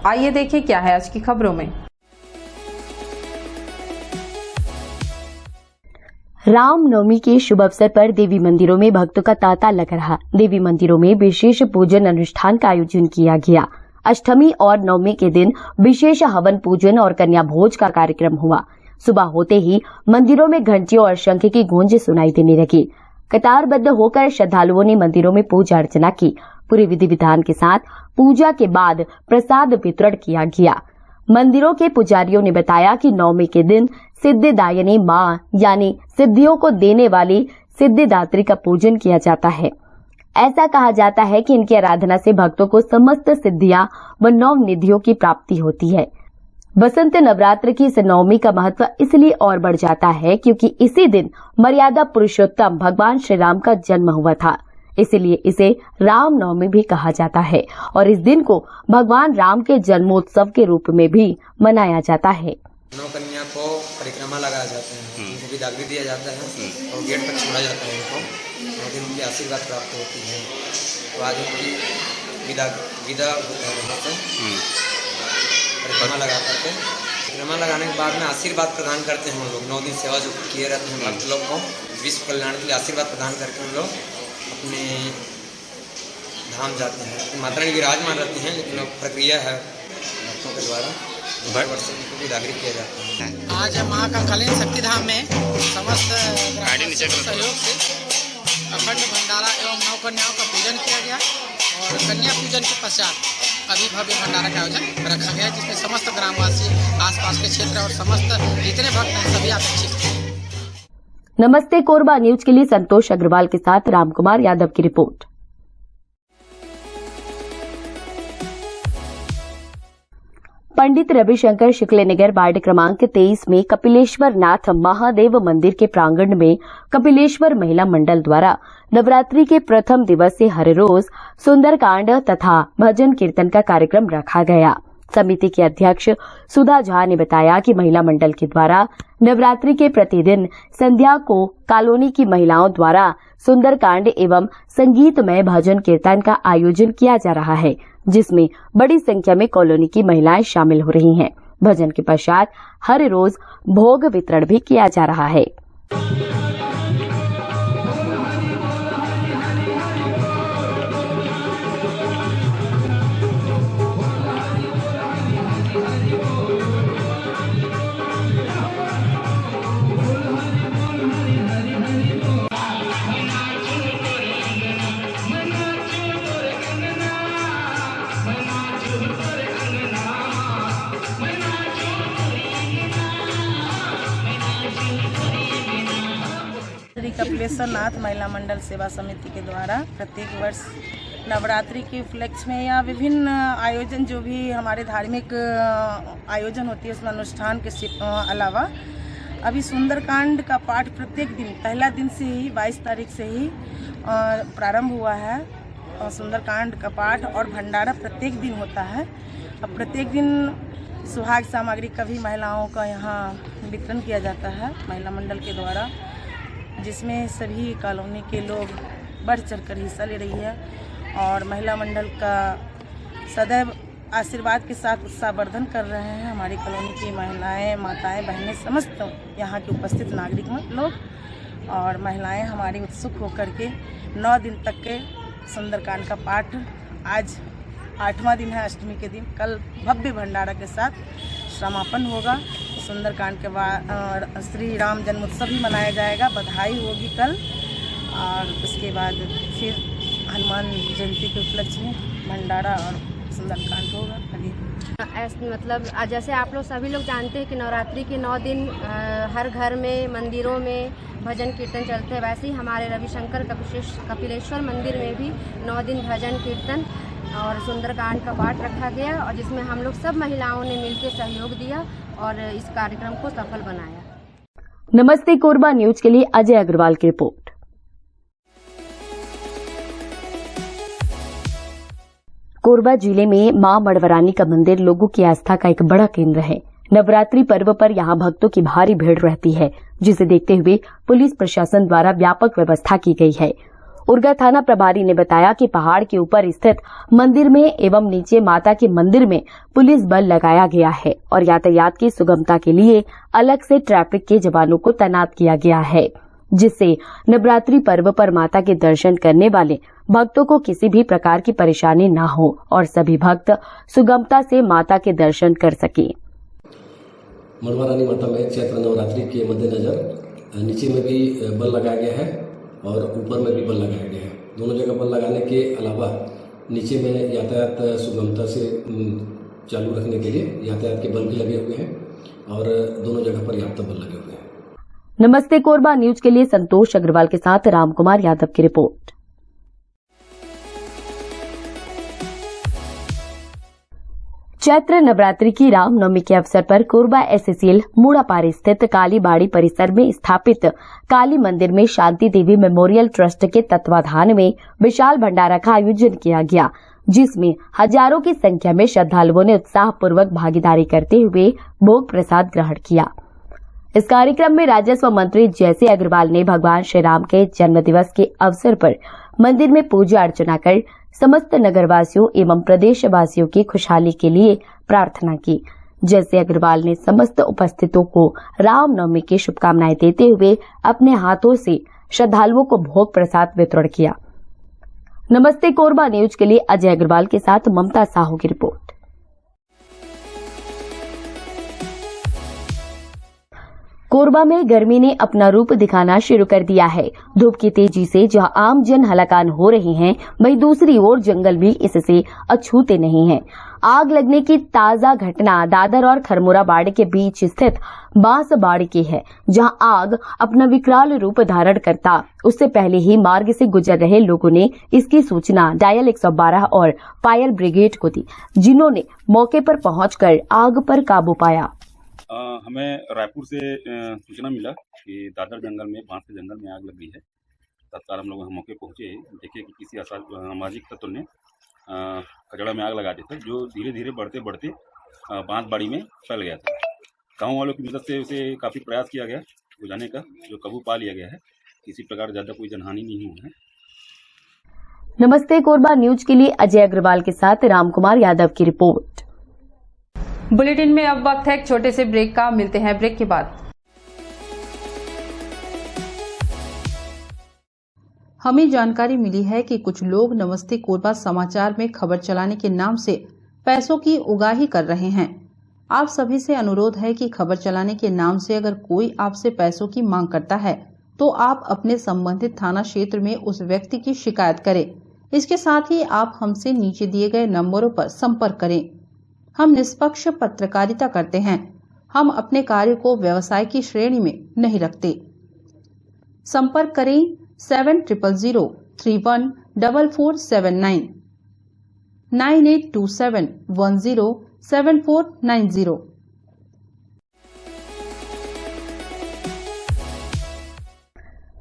आइए देखें क्या है आज की खबरों में। रामनवमी के शुभ अवसर पर देवी मंदिरों में भक्तों का तांता लगा रहा। देवी मंदिरों में विशेष पूजन अनुष्ठान का आयोजन किया गया। अष्टमी और नवमी के दिन विशेष हवन पूजन और कन्या भोज का कार्यक्रम हुआ। सुबह होते ही मंदिरों में घंटियों और शंख की गूंज सुनाई देने लगी। कतारबद्ध होकर श्रद्धालुओं ने मंदिरों में पूजा अर्चना की। पूरे विधि विधान के साथ पूजा के बाद प्रसाद वितरण किया गया। मंदिरों के पुजारियों ने बताया कि नवमी के दिन सिद्धिदायिनी मां यानी सिद्धियों को देने वाली सिद्धिदात्री का पूजन किया जाता है। ऐसा कहा जाता है कि इनकी आराधना से भक्तों को समस्त सिद्धियां व नव निधियों की प्राप्ति होती है। बसंत नवरात्र की इस नवमी का महत्व इसलिए और बढ़ जाता है क्योंकि इसी दिन मर्यादा पुरुषोत्तम भगवान श्री राम का जन्म हुआ था। इसीलिए इसे राम नवमी भी कहा जाता है और इस दिन को भगवान राम के जन्मोत्सव के रूप में भी मनाया जाता है। नौ कन्या को परिक्रमा लगाया जाता है, उनको विदागरी दिया जाता है और गेट तक छोड़ा जाता है। उनको और दिन उनकी आशीर्वाद प्राप्त होती है। तो आज उनकी विदा होता है वहाँ से परिक्रमा लगा करके। परिक्रमा लगाने के बाद में आशीर्वाद प्रदान करते हैं हम लोग। 9 दिन सेवा जो किए रहते हैं भक्त लोग को विश्व कल्याण के लिए आशीर्वाद प्रदान करके हम लोग अपने धाम जाते हैं। माता रानी विराजमान रहती हैं, लेकिन प्रक्रिया है भक्तों के द्वारा विदागरी किया जाता है। आज महाकालीन शक्तिधाम में समस्त सहयोग से अखंड भंडारा एवं नौ कन्याओं का पूजन किया गया और कन्या पूजन के पश्चात अभी भव्य भंडारा का आयोजन रखा गया, जिसमें समस्त ग्रामवासी, आसपास के क्षेत्र और समस्त जितने भक्त हैं सभी आकर्षित हैं। नमस्ते कोरबा न्यूज के लिए संतोष अग्रवाल के साथ रामकुमार यादव की रिपोर्ट। पंडित रविशंकर शुक्लनगर वार्ड क्रमांक 23 में कपिलेश्वर नाथ महादेव मंदिर के प्रांगण में कपिलेश्वर महिला मंडल द्वारा नवरात्रि के प्रथम दिवस से हर रोज सुंदरकांड तथा भजन कीर्तन का कार्यक्रम रखा गया। समिति के अध्यक्ष सुधा झा ने बताया कि महिला मंडल के द्वारा नवरात्रि के प्रतिदिन संध्या को कॉलोनी की महिलाओं द्वारा सुंदरकांड एवं संगीतमय भजन कीर्तन का आयोजन किया जा रहा है, जिसमें बड़ी संख्या में कॉलोनी की महिलाएं शामिल हो रही हैं। भजन के पश्चात हर रोज भोग वितरण भी किया जा रहा है। कपिलेश्वर नाथ महिला मंडल सेवा समिति के द्वारा प्रत्येक वर्ष नवरात्रि के उपलक्ष्य में या विभिन्न आयोजन जो भी हमारे धार्मिक आयोजन होती है उसमें अनुष्ठान के अलावा अभी सुंदरकांड का पाठ प्रत्येक दिन पहला दिन से ही 22 तारीख से ही प्रारंभ हुआ है और सुंदरकांड का पाठ और भंडारा प्रत्येक दिन होता है। अब प्रत्येक दिन सुहाग सामग्री का भी महिलाओं का यहाँ वितरण किया जाता है महिला मंडल के द्वारा, जिसमें सभी कॉलोनी के लोग बढ़ चढ़कर हिस्सा ले रही है और महिला मंडल का सदैव आशीर्वाद के साथ उत्साहवर्धन कर रहे हैं। हमारी कॉलोनी की महिलाएं, माताएं, बहनें, समस्त यहाँ के उपस्थित नागरिक लोग और महिलाएं हमारी उत्सुक होकर के 9 दिन तक के सुंदरकांड का पाठ, आज 8वां दिन है अष्टमी के दिन, कल भव्य भंडारा के साथ समापन होगा। सुंदरकांड के बाद श्री राम जन्मोत्सव भी मनाया जाएगा, बधाई होगी कल और उसके बाद फिर हनुमान जयंती के उपलक्ष्य में भंडारा और सुंदरकांड होगा। मतलब जैसे आप लोग सभी लोग जानते हैं कि नवरात्रि के 9 दिन हर घर में मंदिरों में भजन कीर्तन चलते हैं, वैसे ही हमारे रविशंकर कपिलेश्वर मंदिर में भी 9 दिन भजन कीर्तन और सुंदरकांड का पाठ रखा गया और जिसमें हम लोग सब महिलाओं ने मिलकर सहयोग दिया और इस कार्यक्रम को सफल बनाया। नमस्ते कोरबा न्यूज के लिए अजय अग्रवाल की रिपोर्ट। कोरबा जिले में मां मड़वरानी का मंदिर लोगों की आस्था का एक बड़ा केंद्र है। नवरात्रि पर्व पर यहां भक्तों की भारी भीड़ रहती है, जिसे देखते हुए पुलिस प्रशासन द्वारा व्यापक व्यवस्था की गई है। उरगा थाना प्रभारी ने बताया कि पहाड़ के ऊपर स्थित मंदिर में एवं नीचे माता के मंदिर में पुलिस बल लगाया गया है और यातायात की सुगमता के लिए अलग से ट्रैफिक के जवानों को तैनात किया गया है, जिससे नवरात्रि पर्व पर माता के दर्शन करने वाले भक्तों को किसी भी प्रकार की परेशानी न हो और सभी भक्त सुगमता से माता के दर्शन कर सकें। मड़वा रानी माता में चैत्र नवरात्रि के मद्देनजर नीचे में भी बल लगाया गया है और ऊपर में भी बल लगाया गया है। दोनों जगह बल लगाने के अलावा नीचे में यातायात सुगमता से चालू रखने के लिए यातायात के बल भी लगे हुए हैं और दोनों जगह पर्याप्त बल लगे हुए हैं। नमस्ते कोरबा न्यूज के लिए संतोष अग्रवाल के साथ रामकुमार यादव की रिपोर्ट। चैत्र नवरात्रि की रामनवमी के अवसर पर कोरबा एससीएल मूड़ापार स्थित काली बाड़ी परिसर में स्थापित काली मंदिर में शांति देवी मेमोरियल ट्रस्ट के तत्वाधान में विशाल भंडारा का आयोजन किया गया, जिसमें हजारों की संख्या में श्रद्धालुओं ने उत्साहपूर्वक भागीदारी करते हुए भोग प्रसाद ग्रहण किया। इस कार्यक्रम में राजस्व मंत्री जयसी अग्रवाल ने भगवान श्री राम के जन्म दिवस के अवसर पर मंदिर में पूजा अर्चना कर समस्त नगरवासियों एवं प्रदेशवासियों की खुशहाली के लिए प्रार्थना की। जयसी अग्रवाल ने समस्त उपस्थितों को रामनवमी की शुभकामनाएं देते हुए अपने हाथों से श्रद्धालुओं को भोग प्रसाद वितरण किया। नमस्ते कोरबा न्यूज के लिए अजय अग्रवाल के साथ ममता साहू की रिपोर्ट। कोरबा में गर्मी ने अपना रूप दिखाना शुरू कर दिया है। धूप की तेजी से जहां आम जन हलाकान हो रहे हैं, वहीं दूसरी ओर जंगल भी इससे अछूते नहीं हैं। आग लगने की ताजा घटना दादर और खरमुरा बाड़ी के बीच स्थित बांस बाड़ी की है, जहां आग अपना विकराल रूप धारण करता उससे पहले ही मार्ग से गुजर रहे लोगों ने इसकी सूचना डायल 112 और फायर ब्रिगेड को दी, जिन्होंने मौके पर पहुंचकर आग पर काबू पाया। हमें रायपुर से सूचना मिला कि दादर जंगल में बांस के जंगल में आग लग गई है। तत्काल हम लोग मौके पहुंचे, देखे कि किसी असामाजिक तत्व ने कचड़ा में आग लगा दी था, जो धीरे धीरे बढ़ते बढ़ते बांस बाड़ी में फैल गया था। गाँव वालों की मदद से उसे काफ़ी प्रयास किया गया बुझाने का, जो काबू पा लिया गया है। किसी प्रकार ज़्यादा कोई जनहानि नहीं हुई है। नमस्ते कोरबा न्यूज के लिए अजय अग्रवाल के साथ रामकुमार यादव की रिपोर्ट। बुलेटिन में अब वक्त है एक छोटे से ब्रेक का। मिलते हैं ब्रेक के बाद। हमें जानकारी मिली है कि कुछ लोग नमस्ते कोरबा समाचार में खबर चलाने के नाम से पैसों की उगाही कर रहे हैं। आप सभी से अनुरोध है कि खबर चलाने के नाम से अगर कोई आपसे पैसों की मांग करता है तो आप अपने संबंधित थाना क्षेत्र में उस व्यक्ति की शिकायत करें। इसके साथ ही आप हमसे नीचे दिए गए नंबरों पर संपर्क करें। हम निष्पक्ष पत्रकारिता करते हैं। हम अपने कार्य को व्यवसाय की श्रेणी में नहीं रखते। संपर्क करें 7000314479 9827107490।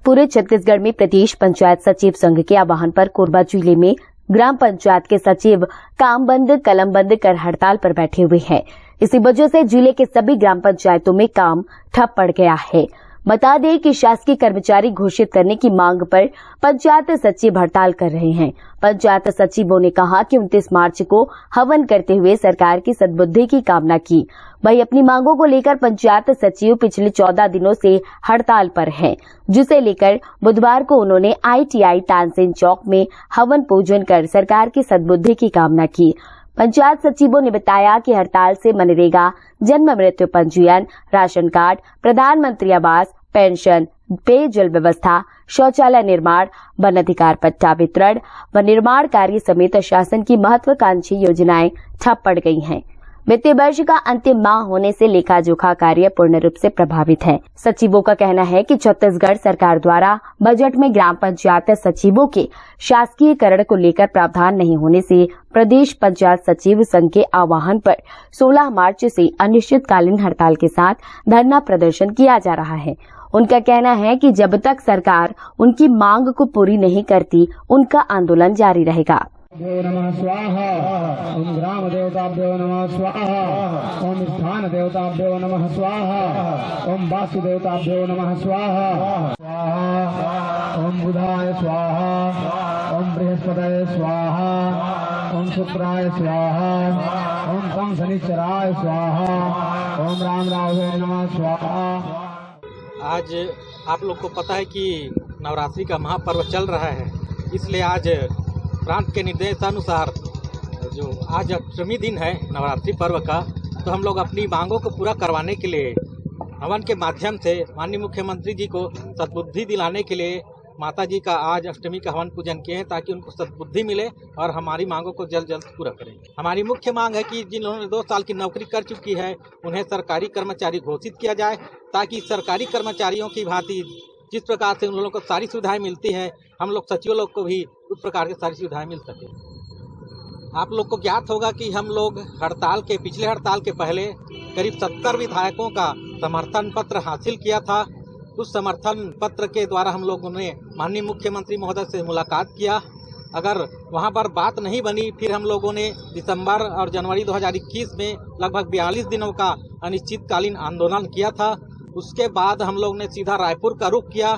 पूरे छत्तीसगढ़ में प्रदेश पंचायत सचिव संघ के आह्वान पर कोरबा जिले में ग्राम पंचायत के सचिव काम बंद कलम बंद कर हड़ताल पर बैठे हुए हैं। इसी वजह से जिले के सभी ग्राम पंचायतों में काम ठप पड़ गया है। बता दें कि शासकीय कर्मचारी घोषित करने की मांग पर पंचायत सचिव हड़ताल कर रहे हैं। पंचायत सचिवों ने कहा कि 29 मार्च को हवन करते हुए सरकार की सद्बुद्धि की कामना की। वहीं अपनी मांगों को लेकर पंचायत सचिव पिछले 14 दिनों से हड़ताल पर हैं, जिसे लेकर बुधवार को उन्होंने ITI तानसेन चौक में हवन पूजन कर सरकार की सद्बुद्धि की कामना की। पंचायत सचिवों ने बताया कि हड़ताल से मनरेगा, जन्म मृत्यु पंजीयन, राशन कार्ड, प्रधानमंत्री आवास, पेंशन, पेयजल व्यवस्था, शौचालय निर्माण, वन अधिकार पट्टा वितरण व निर्माण कार्य समेत शासन की महत्वाकांक्षी योजनाएं ठप पड़ गई हैं। वित्तीय वर्ष का अंतिम माह होने से लेखा जोखा कार्य पूर्ण रूप से प्रभावित है। सचिवों का कहना है कि छत्तीसगढ़ सरकार द्वारा बजट में ग्राम पंचायत सचिवों के शासकीयकरण को लेकर प्रावधान नहीं होने से प्रदेश पंचायत सचिव संघ के आह्वान पर 16 मार्च से अनिश्चितकालीन हड़ताल के साथ धरना प्रदर्शन किया जा रहा है। उनका कहना है कि जब तक सरकार उनकी मांग को पूरी नहीं करती, उनका आंदोलन जारी रहेगा। देव नमः स्वाहा। ओम ग्राम देवताभ्यो नमः स्वाहा। ओम स्थान देवताभ्यो नमः स्वाहा। ओम वासु देवताभ्यो नमः स्वाहा। ओम बुधाय स्वाहा, ओम बृहस्पतये स्वाहा, ओम शुक्राय स्वाहा, ओम तम शनिश्चराय स्वाहा, ओम राम रावे नमः स्वाहा। आज आप लोग को पता है कि नवरात्रि का महापर्व चल रहा है, इसलिए आज प्रांत के निर्देशानुसार जो आज अष्टमी दिन है नवरात्रि पर्व का, तो हम लोग अपनी मांगों को पूरा करवाने के लिए हवन के माध्यम से माननीय मुख्यमंत्री जी को सद्बुद्धि दिलाने के लिए माता जी का आज अष्टमी का हवन पूजन किए हैं, ताकि उनको सद्बुद्धि मिले और हमारी मांगों को जल्द जल्द पूरा करें। हमारी मुख्य मांग है कि जिन्होंने 2 साल की नौकरी कर चुकी है उन्हें सरकारी कर्मचारी घोषित किया जाए, ताकि सरकारी कर्मचारियों की भांति जिस प्रकार से उन लोगों को सारी सुविधाएं मिलती हैं, हम लोग सचिव लोग को भी उस प्रकार की सारी सुविधाएं मिल सके। आप लोग को ज्ञात होगा कि हम लोग पिछले हड़ताल के पहले करीब 70 विधायकों का समर्थन पत्र हासिल किया था। उस समर्थन पत्र के द्वारा हम लोगों ने माननीय मुख्यमंत्री महोदय से मुलाकात किया। अगर वहां पर बात नहीं बनी, फिर हम लोगों ने दिसंबर और जनवरी 2021 में लगभग 42 दिनों का अनिश्चितकालीन आंदोलन किया था। उसके बाद हम लोग ने सीधा रायपुर का रुख किया,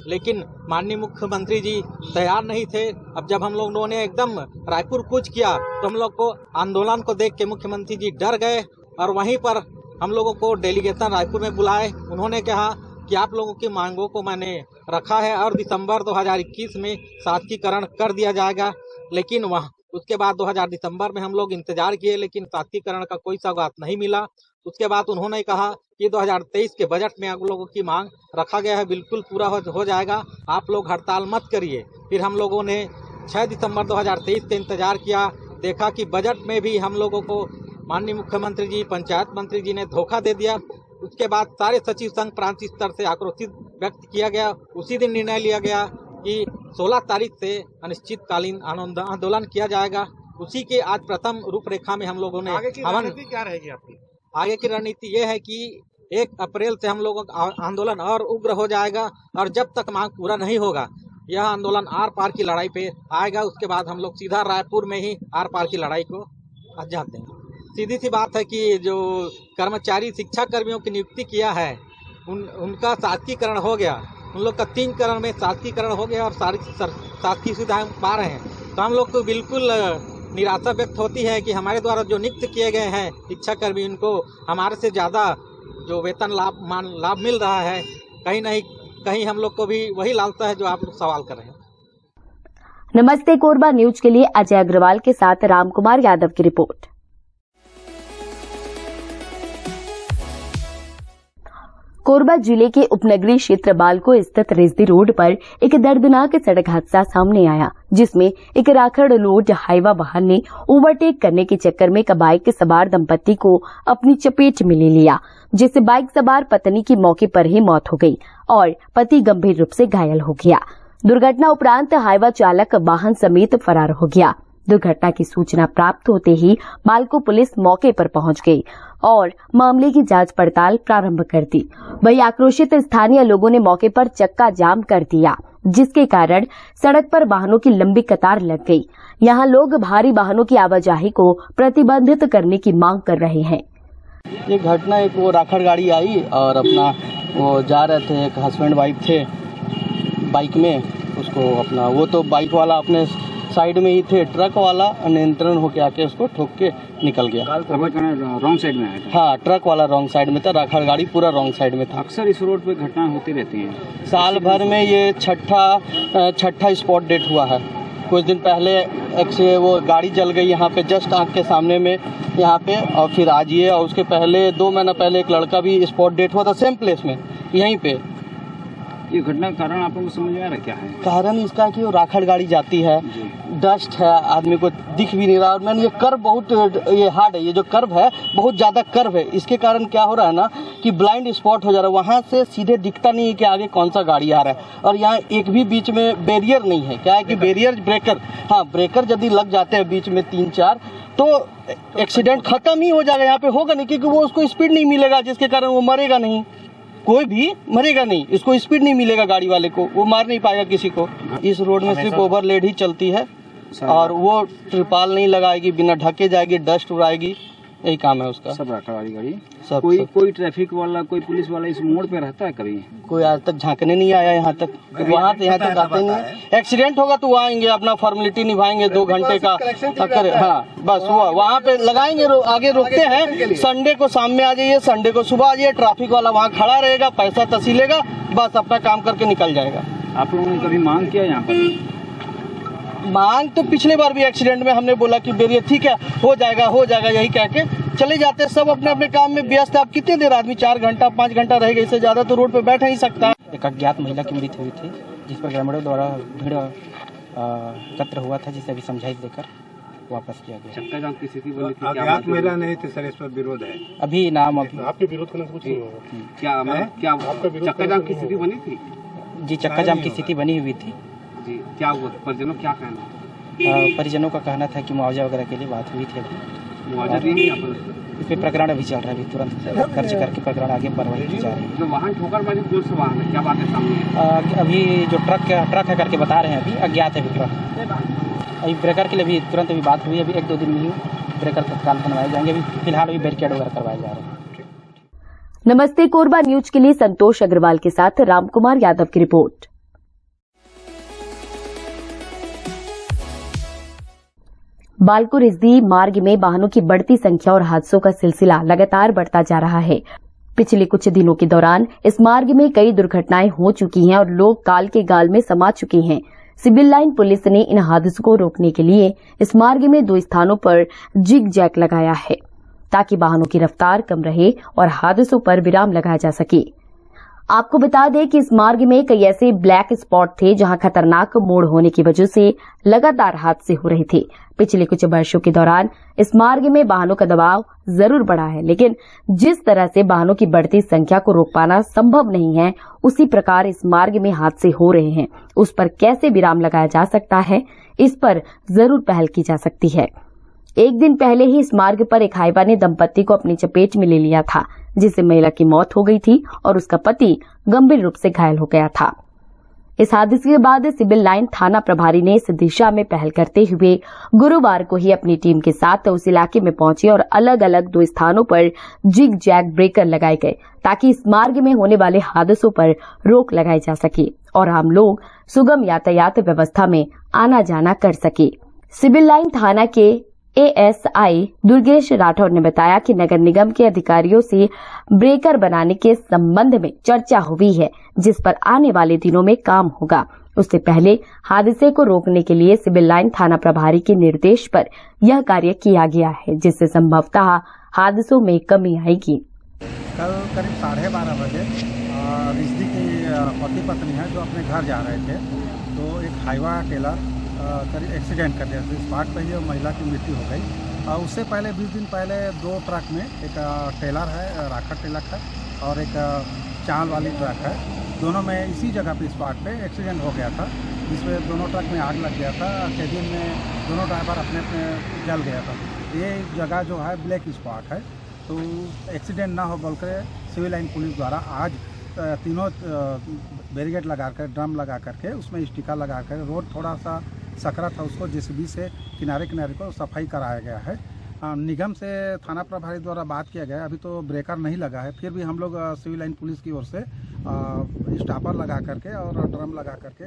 लेकिन माननीय मुख्यमंत्री जी तैयार नहीं थे। अब जब हम लोगों ने एकदम रायपुर कूच किया तो हम लोग को आंदोलन को देख के मुख्यमंत्री जी डर गए और वहीं पर हम लोगों को डेलीगेशन रायपुर में बुलाए। उन्होंने कहा कि आप लोगों की मांगों को मैंने रखा है और दिसंबर 2021 में सातकीकरण कर दिया जाएगा। लेकिन उसके बाद दिसंबर में हम लोग इंतजार किए, लेकिन सातकीकरण का कोई सौगात नहीं मिला। उसके बाद उन्होंने कहा कि 2023 के बजट में आप लोगों की मांग रखा गया है, बिल्कुल पूरा हो जाएगा, आप लोग हड़ताल मत करिए। फिर हम लोगों ने 6 दिसंबर 2023 का इंतजार किया, देखा कि बजट में भी हम लोगों को माननीय मुख्यमंत्री जी, पंचायत मंत्री जी ने धोखा दे दिया। उसके बाद सारे सचिव संघ प्रांतीय स्तर से आक्रोशित व्यक्त किया गया। उसी दिन निर्णय लिया गया कि 16 तारीख से अनिश्चितकालीन आंदोलन किया जाएगा। उसी के आज प्रथम रूपरेखा में हम लोगों ने क्या रहेगी आपकी आगे की रणनीति ये है कि 1 अप्रैल से हम लोगों का आंदोलन और उग्र हो जाएगा और जब तक मांग पूरा नहीं होगा यह आंदोलन आर पार की लड़ाई पे आएगा। उसके बाद हम लोग सीधा रायपुर में ही आर पार की लड़ाई को अंजाम देंगे। सीधी सी बात है कि जो कर्मचारी शिक्षा कर्मियों की नियुक्ति किया है उनका सातकीकरण हो गया। उन लोग का 3 चरण में सातकीकरण हो गया और सारी सातकी सुविधाएं पा रहे हैं। तो हम लोग को बिल्कुल निराशा व्यक्त होती है कि हमारे द्वारा जो नियुक्त किए गए हैं शिक्षा कर्मी, उनको हमारे से ज़्यादा जो वेतन लाभ मिल रहा है। कहीं नहीं कहीं हम लोग को भी वही लालसा है जो आप लोग सवाल कर रहे हैं। नमस्ते कोरबा न्यूज के लिए अजय अग्रवाल के साथ रामकुमार यादव की रिपोर्ट। कोरबा जिले के उपनगरीय क्षेत्र बालको स्थित रिजदी रोड पर एक दर्दनाक सड़क हादसा सामने आया, जिसमें एक राखड़ लोड हाईवा वाहन ने ओवरटेक करने के चक्कर में एक बाइक सवार दंपति को अपनी चपेट में ले लिया, जिससे बाइक सवार पत्नी की मौके पर ही मौत हो गई और पति गंभीर रूप से घायल हो गया। दुर्घटना उपरांत हाईवा चालक वाहन समेत फरार हो गया। दुर्घटना की सूचना प्राप्त होते ही बालको पुलिस मौके पर पहुंच गई और मामले की जांच पड़ताल प्रारंभ कर दी। वहीं आक्रोशित स्थानीय लोगों ने मौके पर चक्का जाम कर दिया, जिसके कारण सड़क पर वाहनों की लंबी कतार लग गई। यहां लोग भारी वाहनों की आवाजाही को प्रतिबंधित करने की मांग कर रहे हैं। ये घटना एक वो राखड़ गाड़ी आई और अपना वो जा रहे थे, एक हस्बैंड वाइफ थे बाइक में, उसको अपना वो तो बाइक वाला अपने साइड में ही थे, ट्रक वाला अनियंत्रण होके आके उसको ठोक के निकल गया। रॉन्ग साइड में आया था। हाँ, ट्रक वाला रॉन्ग साइड में था, राखड़ गाड़ी पूरा रॉन्ग साइड में था। अक्सर इस रोड पे घटनाएं होती रहती हैं। साल भर में ये छठा स्पॉट डेट हुआ है। कुछ दिन पहले एक से वो गाड़ी जल गई यहाँ पे जस्ट आँख के सामने में यहाँ पे, और फिर आज ये, और उसके पहले 2 महीना पहले एक लड़का भी स्पॉट डेट हुआ था सेम प्लेस में यहीं पे। ये घटना का कारण आप लोगों को समझ में आ रहा है क्या है? कारण इसका कि वो राखड़ गाड़ी जाती है, डस्ट है, आदमी को दिख भी नहीं रहा। और मैंने ये कर्व बहुत ये हार्ड है, ये जो कर्व है बहुत ज़्यादा कर्व है। इसके कारण क्या हो रहा है ना कि ब्लाइंड स्पॉट हो जा रहा है, वहाँ से सीधे दिखता नहीं है कि आगे कौन सा गाड़ी आ रहा है। और यहाँ एक भी बीच में बैरियर नहीं है। क्या है कि बैरियर ब्रेकर, हाँ ब्रेकर यदि लग जाते हैं बीच में 3-4 तो एक्सीडेंट खत्म ही हो जाएगा। यहाँ पे होगा नहीं, क्योंकि वो उसको स्पीड नहीं मिलेगा, जिसके कारण वो मरेगा नहीं, कोई भी मरेगा नहीं। इसको स्पीड नहीं मिलेगा गाड़ी वाले को, वो मार नहीं पाएगा किसी को। इस रोड में सिर्फ ओवरलेड ही चलती है और वो ट्रिपाल नहीं लगाएगी, बिना ढके जाएगी, डस्ट उड़ाएगी। यही काम है उसका। सब राखड़ वाली गाड़ी सब कोई ट्रैफिक वाला, कोई पुलिस वाला इस मोड़ पे रहता है कभी? कोई आज तक झांकने नहीं आया यहाँ तक, वहाँ से यहाँ तक आते नहीं। एक्सीडेंट होगा तो आएंगे, अपना फॉर्मेलिटी निभाएंगे, 2 घंटे का कर, हाँ बस हुआ, वहाँ पे लगाएंगे, आगे रोकते हैं। संडे को शाम में आ जाइए, संडे को सुबह आ जाइए, ट्रैफिक वाला वहाँ खड़ा रहेगा, पैसा तसीलेगा, बस अपना काम करके निकल जाएगा। आप लोगों ने कभी मांग किया यहाँ पर? मांग तो पिछले बार भी एक्सीडेंट में हमने बोला कि बेरियर ठीक है, हो जाएगा यही कह के चले जाते। सब अपने अपने काम में व्यस्त है। अब कितने देर आदमी 4 घंटा 5 घंटा रहेगा, इससे ज्यादा तो रोड पे बैठ नहीं सकता। एक अज्ञात महिला की मृत्यु हुई थी, जिस पर ग्रामीणों द्वारा भीड़ एकत्र हुआ था, जिसे अभी समझाइश देकर वापस किया गया। चक्का जाम की स्थिति बनी थी, अज्ञात महिला नहीं थी सर, इस पर विरोध है अभी नाम आपके विरोध करने से कुछ नहीं होगा। क्या चक्का जाम की स्थिति बनी थी? जी, चक्का जाम की स्थिति बनी हुई थी जी। क्या हुआ, परिजनों क्या कहना? परिजनों का कहना था कि मुआवजा वगैरह के लिए बात हुई थी। अभी मुआवजा नहीं, इस पे प्रकरण अभी चल रहा है, अभी तुरंत दर्ज करके प्रकरण आगे कार्रवाई की जा रही है। जो वाहन ठोकरबाजी कौन सा वाहन है, क्या बात है सामने? अभी जो ट्रक है करके बता रहे हैं, अभी अज्ञात है अभी ट्रक। अभी ब्रेकर के लिए भी तुरंत अभी बात हुई, अभी 1-2 दिन में ही ब्रेकर तत्काल बनवाए जाएंगे। अभी फिलहाल अभी बैरिकेड वगैरह करवाए जा रहे हैं। नमस्ते कोरबा न्यूज के लिए संतोष अग्रवाल के साथ रामकुमार यादव की रिपोर्ट। बालको रिजदी मार्ग में वाहनों की बढ़ती संख्या और हादसों का सिलसिला लगातार बढ़ता जा रहा है। पिछले कुछ दिनों के दौरान इस मार्ग में कई दुर्घटनाएं हो चुकी हैं और लोग काल के गाल में समा चुके हैं। सिविल लाइन पुलिस ने इन हादसों को रोकने के लिए इस मार्ग में 2 स्थानों पर जिग जैक लगाया है, ताकि वाहनों की रफ्तार कम रहे और हादसों पर विराम लगाया जा सके। आपको बता दें कि इस मार्ग में कई ऐसे ब्लैक स्पॉट थे जहां खतरनाक मोड़ होने की वजह से लगातार हादसे हो रहे थे। पिछले कुछ वर्षों के दौरान इस मार्ग में वाहनों का दबाव जरूर बढ़ा है, लेकिन जिस तरह से वाहनों की बढ़ती संख्या को रोक पाना संभव नहीं है, उसी प्रकार इस मार्ग में हादसे हो रहे हैं। उस पर कैसे विराम लगाया जा सकता है, इस पर जरूर पहल की जा सकती है। एक दिन पहले ही इस मार्ग पर एक हाइवा ने दंपत्ति को अपनी चपेट में ले लिया था, जिससे महिला की मौत हो गई थी और उसका पति गंभीर रूप से घायल हो गया था। इस हादसे के बाद सिविल लाइन थाना प्रभारी ने इस दिशा में पहल करते हुए गुरुवार को ही अपनी टीम के साथ उस इलाके में पहुंचे और अलग अलग 2 स्थानों पर जिग जैग ब्रेकर लगाए गए, ताकि इस मार्ग में होने वाले हादसों पर रोक लगाई जा सके और आम लोग सुगम यातायात व्यवस्था में आना जाना कर सके। सिविल लाइन थाना के एएसआई दुर्गेश राठौर ने बताया कि नगर निगम के अधिकारियों से ब्रेकर बनाने के संबंध में चर्चा हुई है, जिस पर आने वाले दिनों में काम होगा। उससे पहले हादसे को रोकने के लिए सिविल लाइन थाना प्रभारी के निर्देश पर यह कार्य किया गया है, जिससे संभवतः हादसों में कमी आएगी। कल करीब 12:30 बजे रिजदी की पति पत्नी है जो अपने घर जा रहे थे, तो एक हाईवा टेलर करीब एक्सीडेंट कर दिया। स्पॉट पर ही महिला की मृत्यु हो गई। उससे पहले 20 दिन पहले 2 ट्रक में, एक टेलर है, राखड़ टेलर है, और एक चावल वाली ट्रक है, दोनों में इसी जगह पे स्पॉट पे एक्सीडेंट हो गया था, जिसमें दोनों ट्रक में आग लग गया था। केबिन में दोनों ड्राइवर अपने अपने जल गया था। ये जगह जो है ब्लैक स्पॉट है, तो एक्सीडेंट ना हो बोलकर सिविल लाइन पुलिस द्वारा आज तीनों बैरिकेड लगा कर, ड्रम लगा करके, उसमें स्टिकर लगा कर, रोड थोड़ा सा सकरा था, उसको जेसीबी से किनारे किनारे को सफाई कराया गया है। निगम से थाना प्रभारी द्वारा बात किया गया, अभी तो ब्रेकर नहीं लगा है, फिर भी हम लोग सिविल लाइन पुलिस की ओर से स्टॉपर लगा करके और ड्रम लगा करके,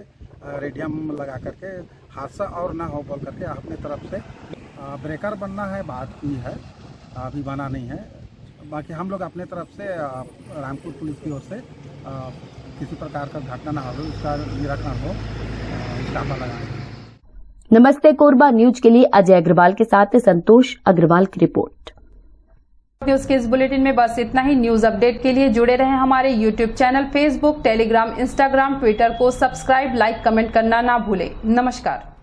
रेडियम लगा करके हादसा और ना हो बोल करके अपने तरफ से ब्रेकर बनना है, बात हुई है, अभी बना नहीं है। बाकी हम लोग अपने तरफ से रामपुर पुलिस की ओर से किसी प्रकार का घटना ना हो, उसका निराकरण हो, स्टॉपर लगाएंगे। नमस्ते कोरबा न्यूज के लिए अजय अग्रवाल के साथ संतोष अग्रवाल की रिपोर्ट। न्यूज के इस बुलेटिन में बस इतना ही। न्यूज अपडेट के लिए जुड़े रहें हमारे YouTube channel, Facebook, Telegram, Instagram, Twitter को सब्सक्राइब, लाइक, कमेंट करना ना भूलें। नमस्कार।